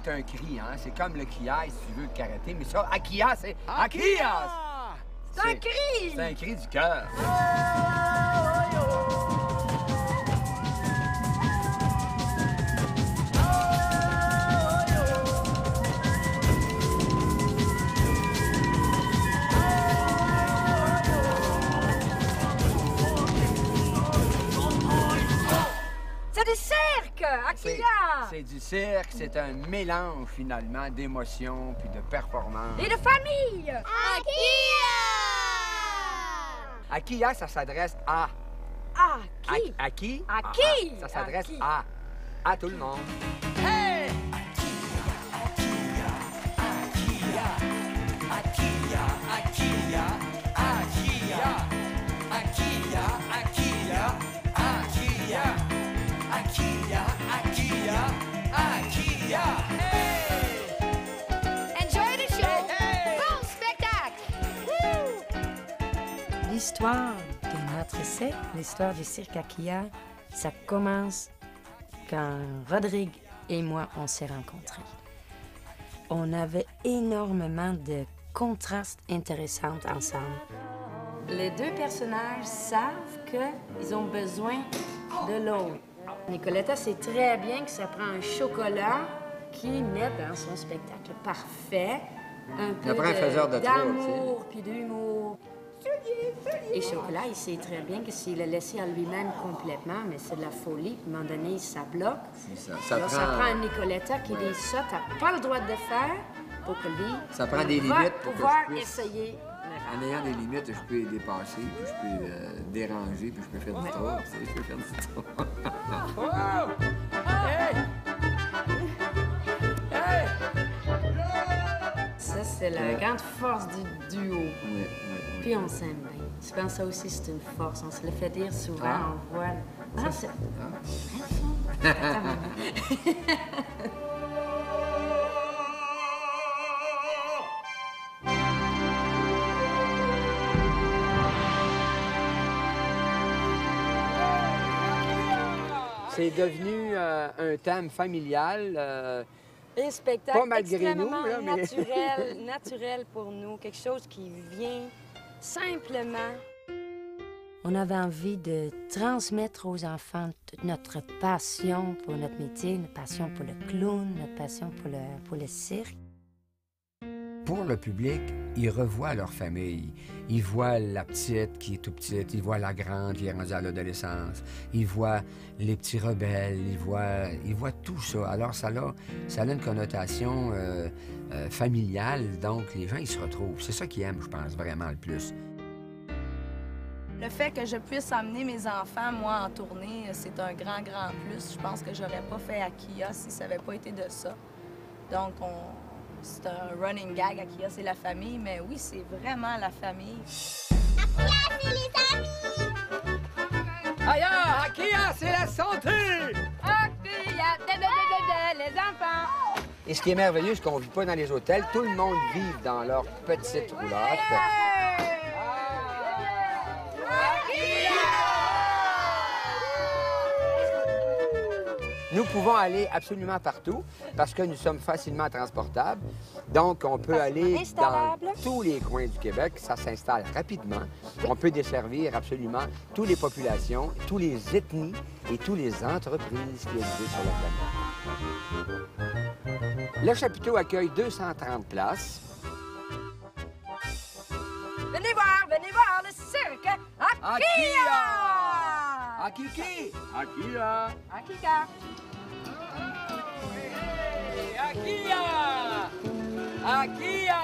c'est un cri, hein? C'est comme le kiai, si tu veux, le karaté, mais ça, Akiya, c'est Akiya! C'est un cri! C'est un cri du cœur. C'est du cirque! Akiya! C'est du cirque, c'est un mélange, finalement, d'émotions puis de performances. Et de famille! Akiya! Akiya, ça s'adresse à... À qui? À qui? À qui? Ça s'adresse À qui? à tout le monde. Hey! Enjoy the show! Bon spectacle! L'histoire de notre cirque, l'histoire du cirque Akiya, ça commence quand Rodrigue et moi, on s'est rencontrés. On avait énormément de contrastes intéressants ensemble. Les deux personnages savent qu'ils ont besoin de l'autre. Nicoletta sait très bien que ça prend un chocolat qui met dans son spectacle parfait un peu prend un faiseur de trois, d'amour puis d'humour. Et Chocolat, il sait très bien que s'il le laissé à lui-même complètement, mais c'est de la folie. À un moment donné, ça bloque. C'est ça. Alors, ça prend un Nicoletta qui dit ça, t'as pas le droit de le faire pour que lui Ça prend des va limites pour que pouvoir je puisse... essayer. En ayant des limites, je peux les dépasser, puis je peux déranger, puis je peux faire du tour. Tu sais, je peux faire du tour. Ça, c'est la grande force du duo. Oui. Puis on s'aime bien. Je pense que ça aussi, c'est une force. On se le fait dire souvent. Ah. On voit... Ah, c'est... C'est devenu un thème familial. Un spectacle Pas malgré extrêmement nous, là, mais- naturel pour nous, quelque chose qui vient simplement. On avait envie de transmettre aux enfants toute notre passion pour notre métier, notre passion pour le clown, notre passion pour le cirque. Pour le public, ils revoient leur famille. Ils voient la petite qui est tout petite, ils voient la grande qui est rendue à l'adolescence, ils voient les petits rebelles, ils voient tout ça. Alors ça a une connotation familiale, donc les gens, ils se retrouvent. C'est ça qu'ils aiment, je pense, vraiment le plus. Le fait que je puisse emmener mes enfants, moi, en tournée, c'est un grand, grand plus. Je pense que j'aurais pas fait Akiya si ça n'avait pas été de ça. Donc, c'est un running gag. Akiya, c'est la famille, mais oui, c'est vraiment la famille. Akiya, c'est les amis! Aïe, Akiya, c'est la santé! Akiya, les enfants! Et ce qui est merveilleux, c'est qu'on ne vit pas dans les hôtels. Tout le monde vit dans leur petite roulotte. Nous pouvons aller absolument partout parce que nous sommes facilement transportables. Donc, on peut aller dans tous les coins du Québec. Ça s'installe rapidement. On peut desservir absolument toutes les populations, toutes les ethnies et toutes les entreprises qui existent sur la planète. Le chapiteau accueille 230 places. Venez voir le cirque Akiya! Akiki! Akiya! Akiya! Akiya! Akiya!